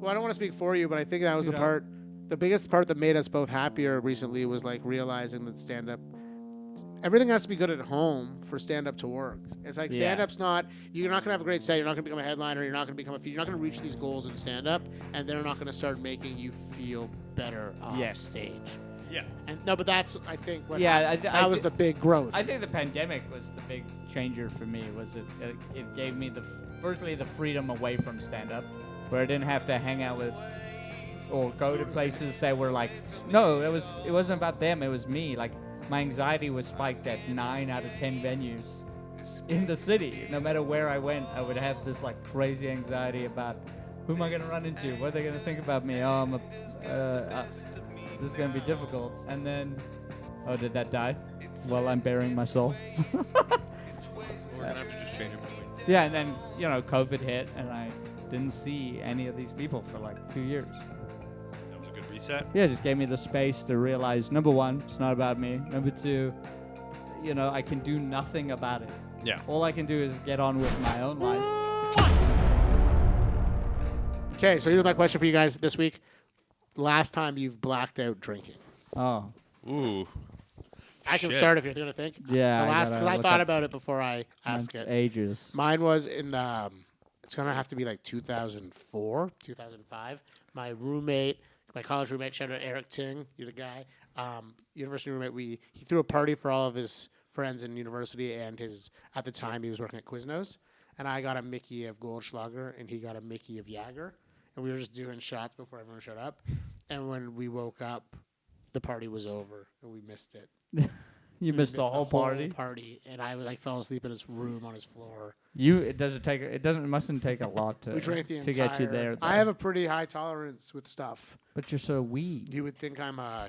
Well, I don't want to speak for you, but I think that was the biggest part that made us both happier recently was like realizing that stand-up, everything has to be good at home for stand-up to work. It's like stand-up's not, you're not going to have a great set, you're not going to become a headliner, you're not going to become you're not going to reach these goals in stand-up, and they're not going to start making you feel better off stage. Yeah. And no, but that's, I think, what that was the big growth. I think the pandemic was the big changer for me. It gave me firstly the freedom away from stand-up, where I didn't have to hang out with or go to places that were like, no, it wasn't about them, it was me. Like, my anxiety was spiked at 9 out of 10 venues in the city. No matter where I went, I would have this like crazy anxiety about who am I going to run into? What are they going to think about me? Oh, this is going to be difficult. And then, did that die? Well, I'm bearing my soul. We're going to have to just change it between. Yeah, and then, COVID hit, and I didn't see any of these people for like 2 years. That was a good reset. Yeah, it just gave me the space to realize, number one, it's not about me. Number two, I can do nothing about it. Yeah. All I can do is get on with my own life. Okay, so here's my question for you guys this week. Last time you've blacked out drinking? Oh. Ooh. I can Shit. start if you're going to think. Yeah. The last, because I thought about it before I asked it. Ages. Mine was in the, it's going to have to be like 2004, 2005. My roommate, my college roommate, shout out Eric Ting, you're the guy, university roommate, he threw a party for all of his friends in university, and at the time he was working at Quiznos, and I got a Mickey of Goldschlager, and he got a Mickey of Jager, and we were just doing shots before everyone showed up, and when we woke up, the party was over, and we missed it. You missed the whole party, and I fell asleep in his room on his floor. It mustn't take a lot to We drank the to get you there. I have a pretty high tolerance with stuff. But you're so weed. You would think I'm a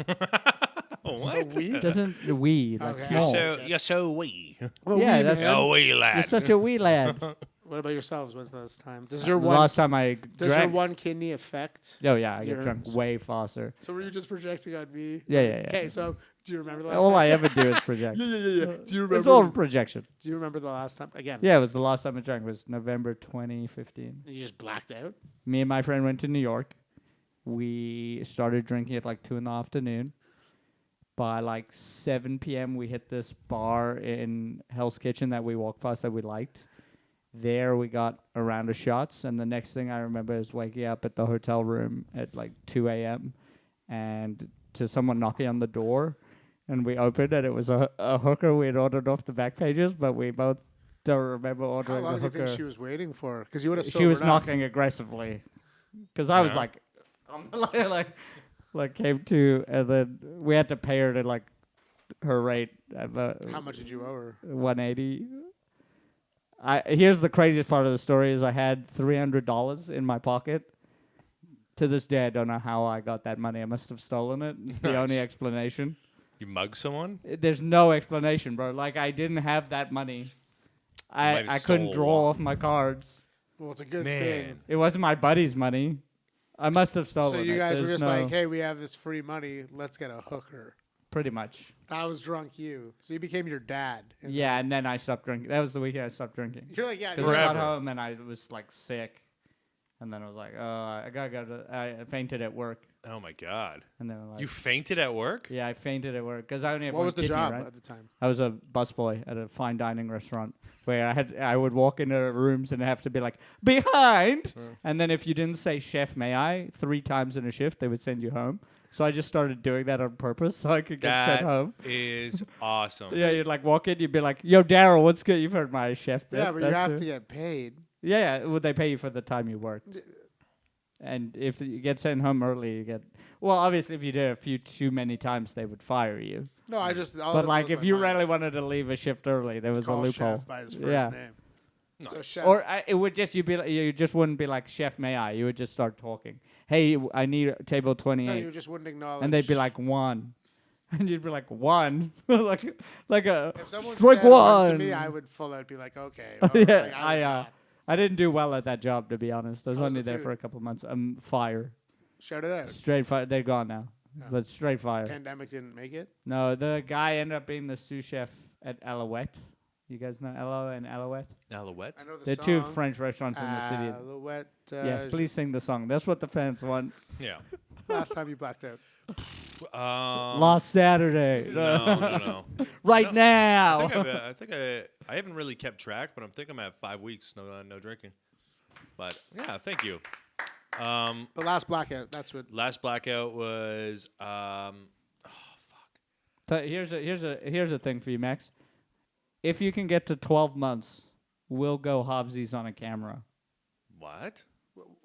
What? so weed. Doesn't weed like Okay. small? You're so wee. Well, Yeah, weed, that's- man. Oh, wee You're lad. such a wee lad. What about yourselves? When's the last time? Does The your one last time I does your drank. one kidney affect? Oh yeah, I get your- drunk way faster. So were you just projecting on me? Yeah. Okay, so do you remember the last All time? I ever do is project. Yeah. Do you remember? It's all projection. Do you remember the last time? Again. Yeah, it was the last time I drank was November 2015. You just blacked out. Me and my friend went to New York. We started drinking at like 2 in the afternoon. By like 7 p.m., we hit this bar in Hell's Kitchen that we walked past that we liked. There, we got a round of shots, and the next thing I remember is waking up at the hotel room at like 2 a.m. and to someone knocking on the door, and we opened, and it was a hooker we had ordered off the back pages, but we both don't remember How ordering long the do you hooker. think she was waiting for? Because you would have. She was knocking aggressively, because I was Yeah. like, like came to, and then we had to pay her to like her rate at How much did you owe her? 180. Here's the craziest part of the story is I had $300 in my pocket. To this day, I don't know how I got that money. I must have stolen it. It's the only explanation. You mug someone? There's no explanation, bro. Like, I didn't have that money. might have I couldn't stole draw one. off my cards. Well, it's a good Man. thing. It wasn't my buddy's money. I must have stolen So it. you guys were There's just no- like, hey, we have this free money. Let's get a hooker. Pretty much. That was drunk you. So you became your dad. And Yeah, and then I stopped drinking. That was the weekend I stopped drinking. You're like, yeah. Because I Forever. got home and I was like sick. And then I was like, oh, I gotta go to. I fainted at work. Oh, my God. And then like, You fainted at work? yeah, I fainted at work because I only have What one was the kidney, job right? at the time? I was a busboy at a fine dining restaurant where I would walk into rooms and have to be like behind, and then if you didn't say "chef, may I" 3 times in a shift, they would send you home. So I just started doing that on purpose so I could get sent home. That is awesome. Yeah, you'd like walk in, you'd be like, "Yo, Daryl, what's good? You've heard my chef bit." Yeah, but you That's have it. to get paid. Yeah, would they pay you for the time you worked? And if you get sent home early, you get. Well, obviously, if you did it a few too many times, they would fire you. No, I just. But like, if you really wanted to leave a shift early, there was a call loophole. Chef by his first Yeah. name. Nice. So chef. Or it would just you just wouldn't be like, "Chef, may I?" You would just start talking. Hey, I need table 28, no, you just wouldn't acknowledge. and they'd be like 1, and you'd be like 1, like a if someone strike said one to one. me, I would full out be like, okay. Yeah, like, would not. I didn't do well at that job, to be honest. I was How was only the there food? for a couple of months. Fire, Shout it out. straight fire. They're gone now, Yeah. but straight fire. Pandemic didn't make it. No, the guy ended up being the sous chef at Alouette. You guys know Elo and Alouette? Alouette. I know the They're song. two French restaurants in the city. Alouette. Yes, please sing the song. That's what the fans want. Yeah. Last time you blacked out. Last Saturday. No. Right No, now. I think I haven't really kept track, but I think I'm at 5 weeks no drinking. But yeah, thank you. The last blackout. That's what. Last blackout was So here's a thing for you, Max. If you can get to 12 months, we'll go halvesies on a camera. what?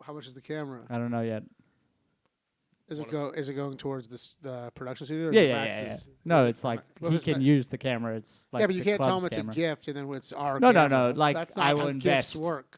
How much is the camera? I don't know yet. Is it going towards the production studio? Or Yeah, is it yeah, Max's? yeah. No, Is it it's from like what he was can Ma- use the camera. It's like yeah, but you the can't tell him club's it's camera. a gift and then it's our No, no, camera. no, like, That's I not will how invest. gifts work.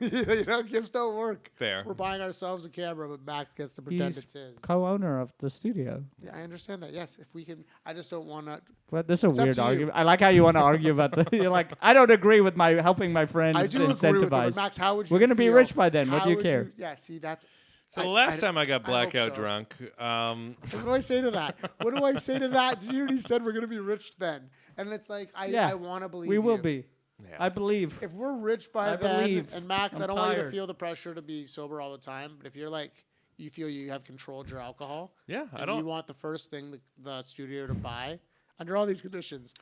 You know, gifts don't work. Fair. We're buying ourselves a camera, but Max gets to pretend He's it's his. co-owner of the studio. Yeah, I understand that. Yes, if we can, I just don't want to. But this is a It's up weird to you. argument. I like how you want to argue about the. You're like, I don't agree with my helping my friend I do agree with you, but incentivize. Max, how would you? We're gonna be feel? rich by then. What How do you would care? Yeah, see, that's. So the last time I got I hope blackout so. drunk, What do I say to that? What do I say to that? You already said we're gonna be rich then, and it's like Yeah, I want to believe we will you. be. yeah. I believe. If we're rich by I then, believe. and Max, I'm I don't want you to tired. feel the pressure to be sober all the time. But if you're like, you feel you have controlled your alcohol, Yeah, I and don't. you want the first thing the studio to buy under all these conditions.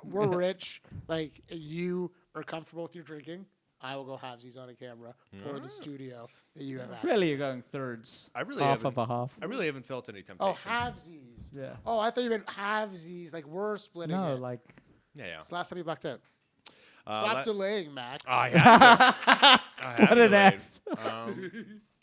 We're rich, like you are comfortable with your drinking. I will go halvesies on a camera for the studio that you have access. Really, you're going thirds. I really half haven't. of a half. I really haven't felt any temptation. Oh, halvesies. Yeah. Oh, I thought you meant halvesies. Like we're splitting No, it. like Yeah. It's the last time you blacked out. Uh, Stop la- delaying, Max. I have. What an ass.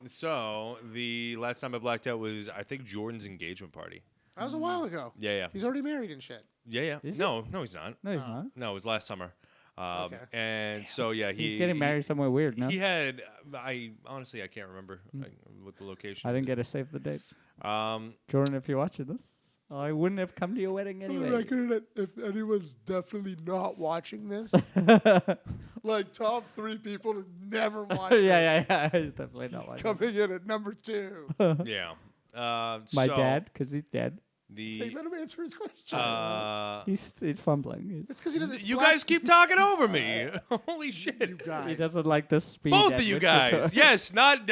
So the last time I blacked out was I think Jordan's engagement party. That was a while ago. Yeah. He's already married and shit. Yeah. Is No, he's not. no, he's not. No, it was last summer. Okay. And so yeah, He's getting married somewhere weird. No, He had. I honestly I can't remember what the location. I didn't get to save the date. Um. Jordan, if you're watching this, I wouldn't have come to your wedding For the anyway. record, if anyone's definitely not watching this, like top 3 people to never watch yeah. He's definitely not like coming in at number 2. Yeah. my so dad, because he's dead. Hey, The. let him answer his question. He's fumbling. it's because he doesn't. You guys keep talking over me. Holy shit. You guys. He doesn't like the speed. Both at of you which we're guys. talking. Yes, not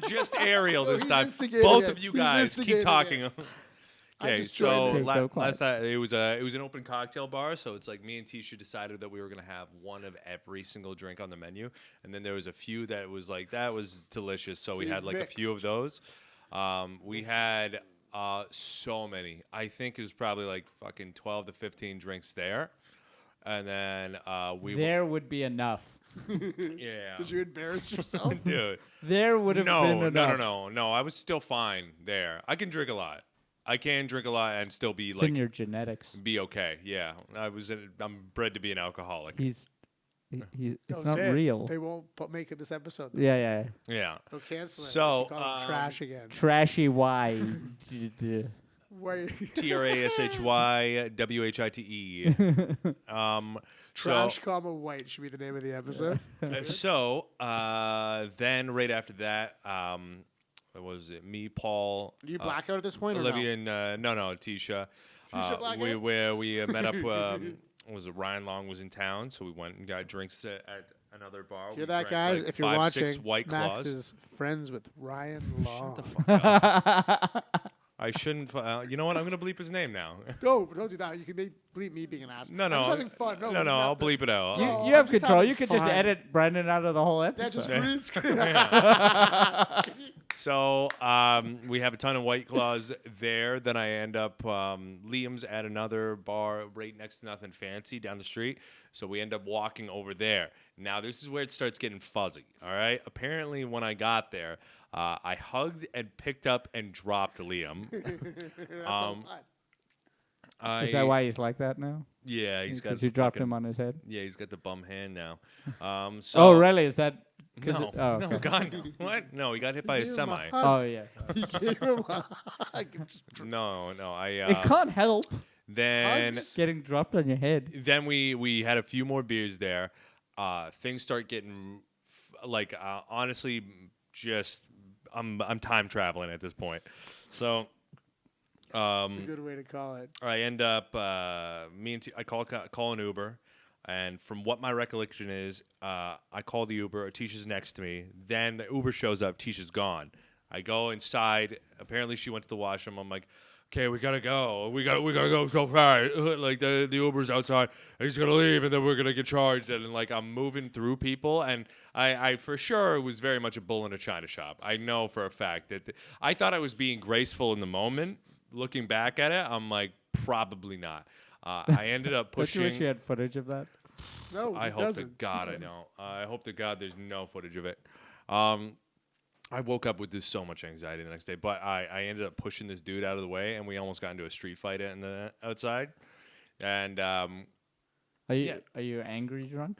just Ariel No, this he's time. instigating Both it. of you He's guys keep instigating talking. it. I Okay, just so joined in. Okay, go quiet. last time it was an open cocktail bar, so it's like me and Tisha decided that we were gonna have one of every single drink on the menu, and then there was a few that was like that was delicious, so we So you had like a few of mixed. those. We had so many. I think it was probably like fucking 12 to 15 drinks there, and then we There would be enough. yeah. Did you embarrass yourself? Dude. There would have been enough. No. I was still fine there. I can drink a lot. I can drink a lot and still be It's like in your genetics. be okay. Yeah, I'm bred to be an alcoholic. He's it's Don't not say it. real. They won't make it this episode. Yeah. Yeah. They'll cancel it. So, They call him trash again. Trashy Y. Wait. TRASHYWHITE. Trash, comma white should be the name of the episode. Then right after that, what was it? Me, Paul, You blackout at this point, or Olivia, no? and no, Tisha. Tisha blackout? We met up. What was it? Ryan Long was in town, so we went and got drinks at another bar. Hear We that, drank, guys? like, If you're 5, watching, 6 White Max Claws. is friends with Ryan Long. I shouldn't. You know what? I'm gonna bleep his name now. No, don't do that. You can bleep me being an ass. No, I'm just no, having fun. No, no. I'll bleep it out. You, Oh, you I'm have just control. having You could just fun. edit Brandon out of the whole Yeah, episode. just green screen. So we have a ton of White Claws there. Then I end up Liam's at another bar right next to Nothing Fancy down the street. So we end up walking over there. Now this is where it starts getting fuzzy. All right. Apparently, when I got there, I hugged and picked up and dropped Liam. That's a lot. Is that why he's like that now? Yeah, he's got. Because you dropped fucking- him on his head? Yeah, he's got the bum hand now. So, Oh, really? Is that? 'cause No, it- oh, no, okay. God, no. What? No, he got hit by a gave him a semi. hug. Oh, yeah. He gave him a hug. No, I. It can't help Then getting dropped on your head. then we had a few more beers there. Things start getting honestly, just I'm time traveling at this point. So That's a good way to call it. I end up I call an Uber. And from what my recollection is, I call the Uber. Tisha's next to me. Then the Uber shows up. Tisha's gone. I go inside. Apparently, she went to the washroom. I'm like, okay, we gotta go. We gotta go so fast. Like the Uber's outside. He's gonna leave, and then we're gonna get charged. And like I'm moving through people, and I for sure was very much a bull in a china shop. I know for a fact that I thought I was being graceful in the moment. Looking back at it, I'm like, probably not. I ended up Don't you pushing. wish you had footage of that? No, I it hope to doesn't. God I don't. I hope to God there's no footage of it. I woke up with this so much anxiety the next day, but I ended up pushing this dude out of the way, and we almost got into a street fight in the outside. And Are you angry drunk?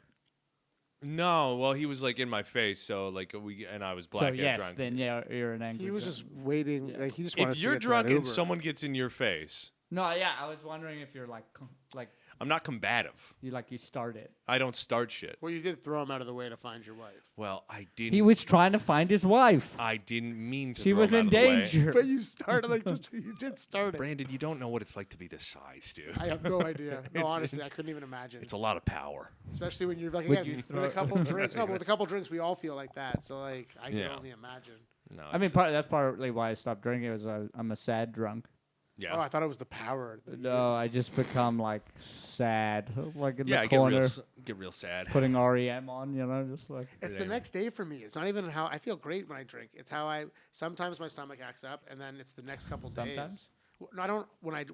no, well, he was like in my face, so like I was blackout So yes, drunk. then yeah, you're an angry. He was drunk. just waiting. Yeah. Like he just wanted If to you're get to that drunk and Uber. someone gets in your face, No, yeah, I was wondering if you're like I'm not combative. you started. I don't start shit. Well, you did throw him out of the way to find your wife. Well, I didn't. He was trying to find his wife. I didn't mean to. She throw was him in out of the way. danger. But you started like just you did start it. Brandon, you don't know what it's like to be this size, dude. I have no idea. No, It's- honestly, I it's- couldn't even imagine. It's a lot of power. Especially when you're like Would again you with throw a it- couple drinks. No, but with a couple drinks, we all feel like that. So like, I can Yeah. only imagine. No, I mean, that's partly why I stopped drinking. I'm a sad drunk. yeah. Oh, I thought it was the power. No, I just become like sad, like in Yeah, the I get corner, real sad. putting REM on. You know, just like It's the next day for me. It's not even how I feel great when I drink. It's how I sometimes my stomach acts up, and then it's the next couple Sometimes? days. No, I don't. When I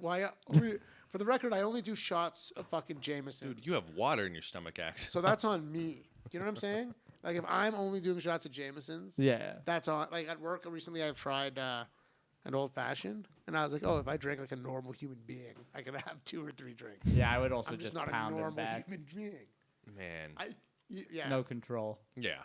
only, for the record, I only do shots of fucking Jameson. Dude, you have water in your stomach, Axe. So that's on me. Do you know what I'm saying? Like if I'm only doing shots of Jamesons, yeah. that's on. Like at work recently, I've tried an old fashioned, and I was like, oh, if I drank like a normal human being, I could have 2 or 3 drinks. Yeah, I would also I'm just just not a pound it normal back. human being. Man. Yeah. No control. Yeah.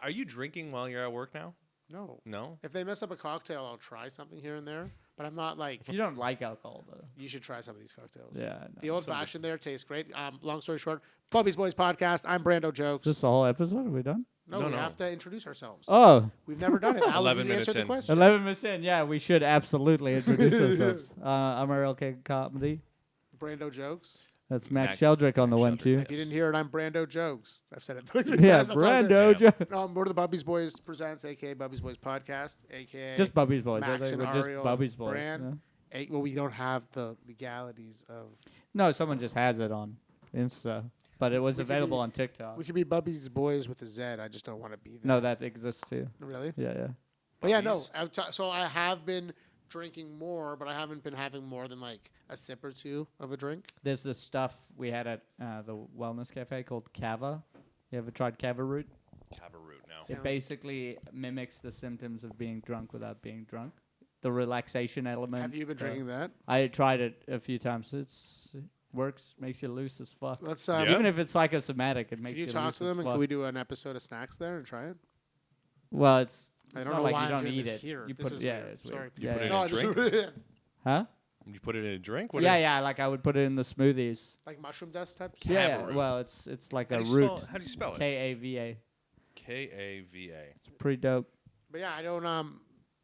Are you drinking while you're at work now? No. No? If they mess up a cocktail, I'll try something here and there. But I'm not like, You don't like alcohol though. you should try some of these cocktails. Yeah. No. The old fashioned there tastes great. Long story short, Bubbies Boys podcast. I'm Brando Jokes. Is this the whole episode? Are we done? No, No, we no. have to introduce ourselves. Oh, We've never done it. That 11 was minutes the in. question. 11 minutes in. Yeah, we should absolutely introduce ourselves. I'm Ariel Comedy. Brando Jokes. That's Max Max- Sheldrick on the Max one Sheldrick. too. If you didn't hear it, I'm Brando Jokes. I've said it 3 Yeah, times. That's all I did. Brando. Yeah. We're the Bubbies Boys presents, aka Bubbies Boys podcast, aka Just Bubbies Boys. I Max think and we're just Ariel Bubbies Boys. brand. Yeah. Well, we don't have the legalities of. No, someone just has it on Insta, but it was We could available be- on TikTok. We could be Bubbies Boys with a Z. I just don't want to be that. No, that exists too. Really? Yeah, yeah. But yeah, no. Bubbies? So I have been drinking more, but I haven't been having more than like a sip or 2 of a drink. There's this stuff we had at the wellness cafe called Kava. You ever tried Kava root? Cabaret now. Yeah. It basically mimics the symptoms of being drunk without being drunk. The relaxation element. Have you been drinking that? I tried it a few times. It works, makes you loose as fuck. Let's Yeah. Even if it's psychosomatic, it can makes you you talk loose to them as and fuck. can we do an episode of snacks there and try it? Well, it's I it's don't not know like why you I'm don't doing eat this it. here. You This put is yeah, weird. it's Sorry. weird. You Yeah, put it yeah. in a drink? Huh? You put it in a drink? What Yeah, is- yeah. Like I would put it in the smoothies. like mushroom dust type. Yeah. Kava root. Well, it's like How a do you root. spell- How do you spell it? Kava. Kava. It's pretty dope. But yeah, I don't.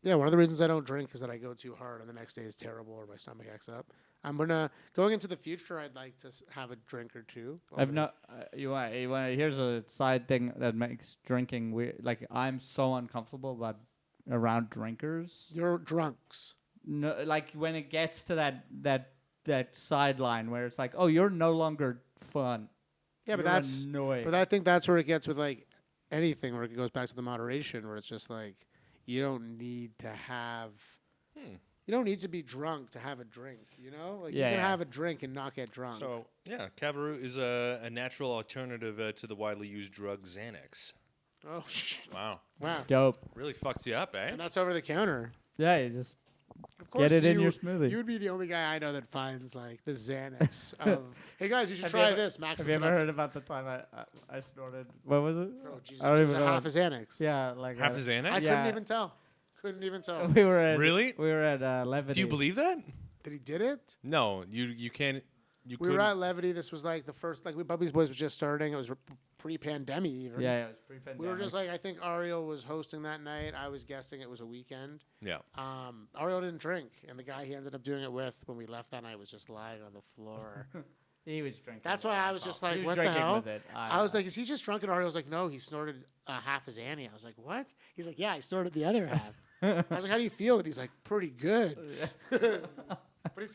Yeah, one of the reasons I don't drink is that I go too hard and the next day is terrible or my stomach acts up. I'm going into the future. I'd like to have a drink or 2. I've not. You want? Here's a side thing that makes drinking weird. Like I'm so uncomfortable about around drinkers. You're drunks. No, like when it gets to that sideline where it's like, oh, you're no longer fun. Yeah, but You're that's. annoying. But I think that's where it gets with like anything, where it goes back to the moderation, where it's just like you don't need to have. You don't need to be drunk to have a drink. You know, like Yeah, you can yeah. have a drink and not get drunk. So, yeah, Cabaret is a natural alternative to the widely used drug Xanax. Oh shit! Wow. Wow. Dope. Really fucks you up, eh? And that's over the counter. Yeah, you just Of course, get it in you- your smoothie. You would be the only guy I know that finds like the Xanax of. Hey guys, you should Have try you ever- this. Max. Have you ever heard about the time I snorted? What was it? Oh Jesus! I don't it was even a know. half a Xanax. Yeah, like Half a Xanax? I Yeah. couldn't even tell. Couldn't even tell. We were at Really? We were at Levity. Do you believe that? Did he did it? No, you can't. You We were couldn't. at Levity. This was like the first, like Bubbies Boys was just starting. It was pre-pandemic even. Yeah, it was pre-pandemic. We were just like, I think Ariel was hosting that night. I was guessing it was a weekend. Yeah. Ariel didn't drink, and the guy he ended up doing it with when we left that night was just lying on the floor. He was drinking. That's with why it. I was just like, He was what the drinking hell? with it. I was like, is he just drunk? And Ariel was like, no, he snorted half his Annie. I was like, what? He's like, yeah, I snorted the other half. I was like, how do you feel? And he's like, pretty good. But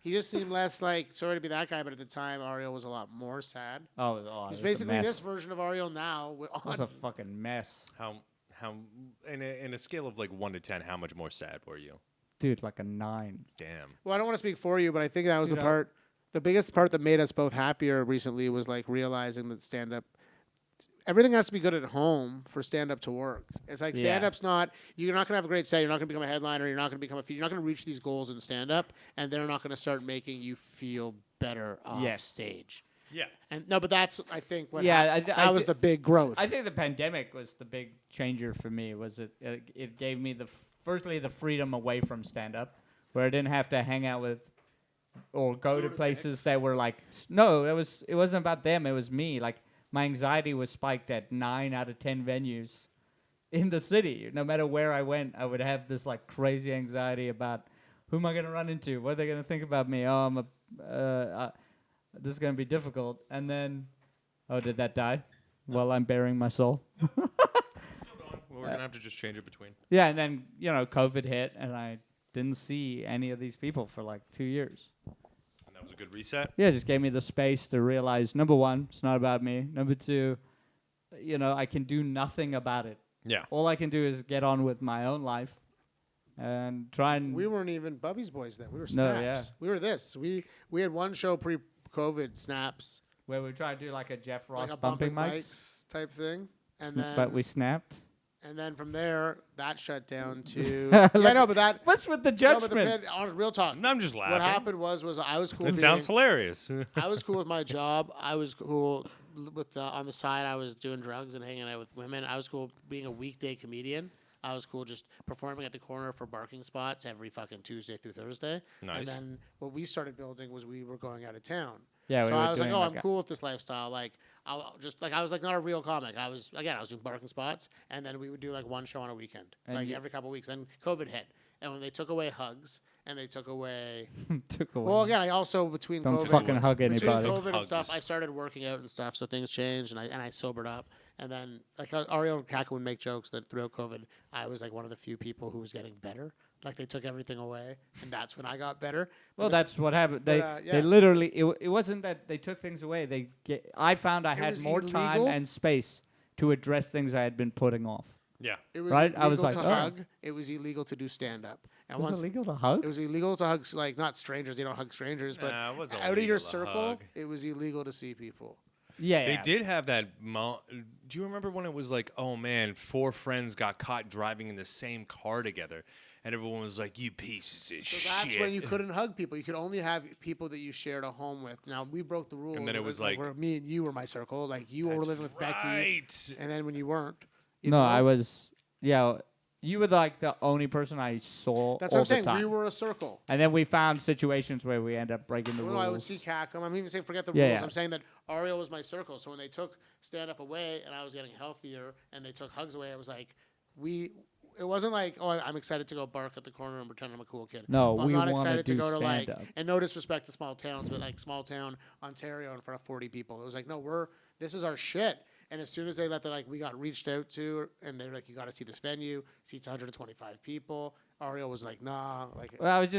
he just seemed less like, sorry to be that guy, but at the time, Ariel was a lot more sad. It's He's basically this version of Ariel now. It was a fucking mess. How in a scale of like 1 to 10, how much more sad were you? Dude, like a 9. Damn. Well, I don't want to speak for you, but I think that was Dude, the part. The biggest part that made us both happier recently was like realizing that stand-up, everything has to be good at home for stand-up to work. It's like stand-up's not, you're not going to have a great set, you're not going to become a headliner, you're not going to become you're not going to reach these goals in stand-up, and they're not going to start making you feel better off stage. Yeah. And no, but that's, I think, what that was the big growth. I think the pandemic was the big changer for me. It gave me firstly the freedom away from stand-up, where I didn't have to hang out with or go to places that were like, no, it wasn't about them, it was me. Like, my anxiety was spiked at 9 out of 10 venues in the city. No matter where I went, I would have this like crazy anxiety about who am I going to run into? What are they going to think about me? Oh, this is going to be difficult. And then, did that die? Well, I'm burying my soul. Well, we're going to have to just change it between. Yeah, and then, COVID hit, and I didn't see any of these people for like 2 years. And that was a good reset? Yeah, it just gave me the space to realize, number one, it's not about me. Number two, I can do nothing about it. Yeah. All I can do is get on with my own life and try and... We weren't even Bubbies boys then. We were Snaps. No, yeah. We were this. We had one show pre-COVID, Snaps. Where we tried to do like a Jeff Ross like a bumping mics mics. type thing. And then, But we snapped. And then from there, that shut down to... yeah, no, but that... What's with the No, judgment? but real talk. I'm just laughing. What happened was I was cool. It sounds hilarious. I was cool with my job. I was cool with on the side. I was doing drugs and hanging out with women. I was cool being a weekday comedian. I was cool just performing at the corner for barking spots every fucking Tuesday through Thursday. Nice. And then what we started building was we were going out of town. Yeah, so we were I was like, doing I'm cool with this lifestyle. Like, I was like not a real comic. I was doing barking spots, and then we would do like one show on a weekend, And like every couple of weeks. Then COVID hit, and when they took away hugs, and they took away. Took away. Well, again, I also between Don't COVID, fucking hug between anybody. COVID and Hugs. stuff, I started working out and stuff, so things changed, and I sobered up. And then like Ariel and Kaka would make jokes that throughout COVID, I was like one of the few people who was getting better. Like they took everything away, and that's when I got better. Well, that's what happened. They yeah. literally it wasn't that they took things away. I found I had was more time illegal. and space to address things I had been putting off. Yeah. It was Right? illegal I was like, to oh. hug. It was illegal to do stand up. And Was once it illegal to hug? it was illegal to hug, like not strangers. They don't hug strangers, but Nah, it wasn't out of illegal your to circle, hug. it was illegal to see people. Yeah, They yeah. did have that. Do you remember when it was like, oh man, 4 friends got caught driving in the same car together, and everyone was like, "You pieces of So shit." that's when you couldn't hug people. You could only have people that you shared a home with. Now we broke the rules. then it was like- where me and you were my circle. Like you were That's living with Becky, right. and then when you weren't, you No, know? I was. Yeah, you were like the only person I saw That's all what I'm the saying. time. We were a circle. And then we found situations where we end up breaking the Well, rules. I would see Kakum. I'm even saying forget the Yeah, rules. yeah. I'm saying that Ariel was my circle. So when they took stand up away and I was getting healthier and they took hugs away, it was like it wasn't like, oh, I'm excited to go bark at the corner and pretend I'm a cool kid. No, I'm we not wanna excited to do go to like, stand-up. and no disrespect to small towns, but like small town Ontario in front of 40 people. It was like, no, this is our shit. And as soon as they we got reached out to, and they're like, you got to see this venue, seats 125 people. Ariel was like, nah, like. Well, I was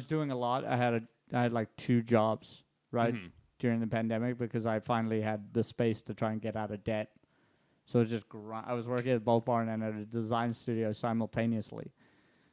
doing a lot. I had like 2 jobs, right, during the pandemic because I finally had the space to try and get out of debt. So it was just I was working at Bolt Barn and at a design studio simultaneously.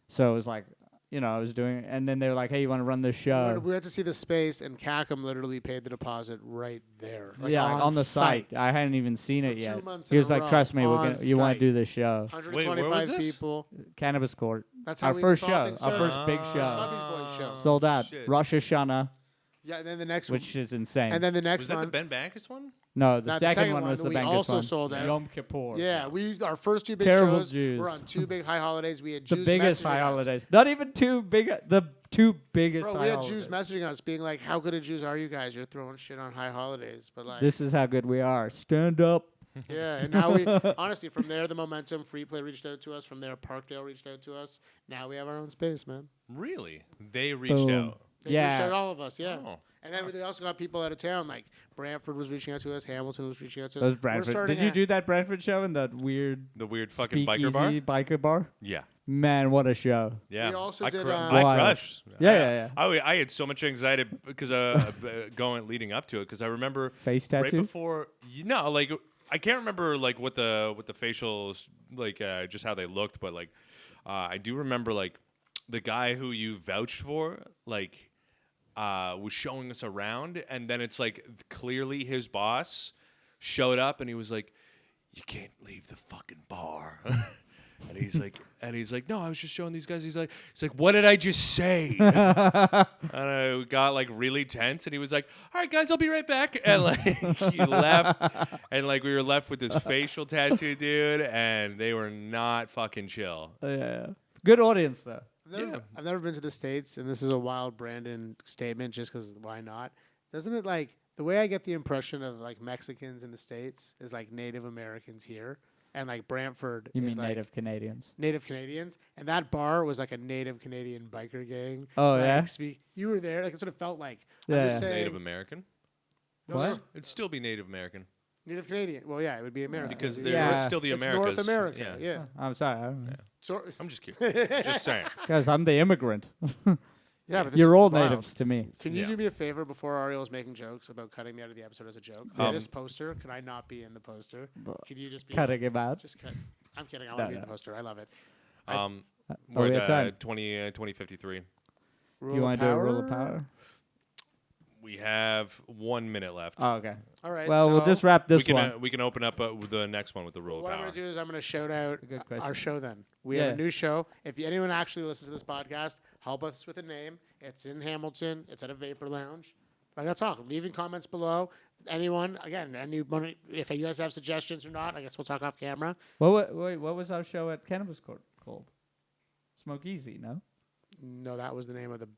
So it was like, I was doing, and then they were like, "Hey, you want to run this show?" We went to see the space, and Kakum literally paid the deposit right there. Like yeah, on the site. I hadn't even seen it For yet. 2 months He in was a like, row, "Trust me, on you want site. to do this show." 125 Wait, where was this? people. Cannabis Court. That's how Our we first saw show, things our started. first big It was show. Bubbies Boys show. Sold out. shit. Rosh Hashanah, Yeah, and then the next which is insane. and then the next Was that the month. Ben Bankus one? no, the Not the second second one one, was the we biggest also one. sold out. Yom Kippur. Yeah, we used our first 2 big Terrible shows. Jews. Were on 2 big high holidays. We had The Jews biggest messaging high us. holidays. Not even 2 big. The 2 biggest. Bro, high we had holidays. Jews messaging us, being like, "How good of Jews are you guys? You're throwing shit on high holidays." But like, This is how good we are. Stand up. yeah, and now we honestly from there, the Momentum Free Play reached out to us. From there, Parkdale reached out to us. Now we have our own space, man. Really? They reached Boom. out. They Yeah. reached out to all of us, yeah. Oh. And then they also got people out of town, like Brantford was reaching out to us, Hamilton was reaching out to us. That was We're Brantford. starting Did you at- do that Brantford show in that weird The weird fucking biker bar. speakeasy biker bar? Yeah. Man, what a show! Yeah. We also I did, I Wild. crushed. Yeah. I had so much anxiety because going leading up to it because I remember Face right tattoo. before like I can't remember like what the facials like just how they looked, but like I do remember like the guy who you vouched for like was showing us around, and then it's like clearly his boss showed up and he was like, "You can't leave the fucking bar." And he's like, no, I was just showing these guys. He's like, what did I just say? And I got like really tense. And he was like, all right, guys, I'll be right back. And like he left, and like we were left with this facial tattoo dude, and they were not fucking chill. Yeah. Good audience though. I've never been to the States, and this is a wild Brandon statement just because why not? Doesn't it like the way I get the impression of like Mexicans in the States is like Native Americans here, and like Brantford You is mean like Native Canadians? Native Canadians, and that bar was like a Native Canadian biker gang. Oh, like, yeah? You were there, like that's what it felt like. Yeah, I'm just yeah. saying, Native American? no, What? no, It'd still be Native American Native Canadian. Well, yeah, it would be American. because It'd be- Yeah. it's still the it's Americas. North America. Yeah. I'm sorry. I don't know. So, I'm just kidding. Just saying. Guys, I'm the immigrant. yeah, but this You're is all wild. natives to me. Can you Yeah. do me a favor before Ariel's making jokes about cutting me out of the episode as a joke? This poster, can I not be in the poster? Can you just be Cutting him out. Just cut. I'm kidding. I want No, to be in no. the poster. I love it. We're we at have time? 2053. Do you want to do a rule of power? We have 1 minute left. Oh, okay. All right. Well, we'll so just wrap this we one. can we can open up with the next one with the rule what of I'm power. going to do is I'm going to shout out Good our question. show then. We Yeah. have a new show. If anyone actually listens to this podcast, help us with a name. It's in Hamilton. It's at a Vapor Lounge. Like, that's all. Leaving comments below. Anyone, again, anyone, if you guys have suggestions or not, I guess we'll talk off camera. What was our show at Cannabis Court called? Smoke Easy, no? No, that was the name of the.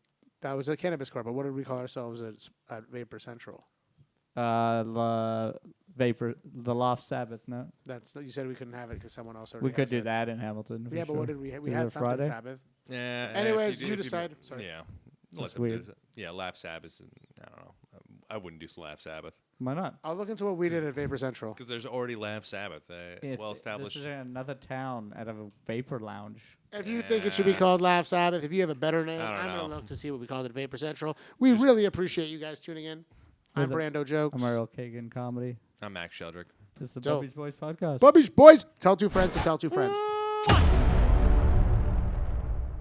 That was a cannabis corp. But what did we call ourselves at Vapor Central? The Loft Sabbath, no? That's you said we couldn't have it because someone else already. We could has do it. that in Hamilton. for Yeah, but sure. what did we? We Is had it something Friday? Sabbath. Yeah. Anyways, you decide. Sorry. Yeah. That's them weird. do it. Yeah, Laugh Sabbath. I don't know. I wouldn't do Laugh Sabbath Why not? I'll look into what we did at Vapor Central. because there's already Laugh Sabbath. Well established. This is in another town at a vapor lounge. If you think it should be called Laugh Sabbath, if you have a better name, I don't I'm going know. to look to see what we called it at Vapor Central. We really appreciate you guys tuning in. I'm With Brando Jokes. I'm Ariel Kagan Comedy. I'm Max Sheldrick. This is the Dope. Bubbies Boys podcast. Bubbies, boys, tell two friends to tell two friends.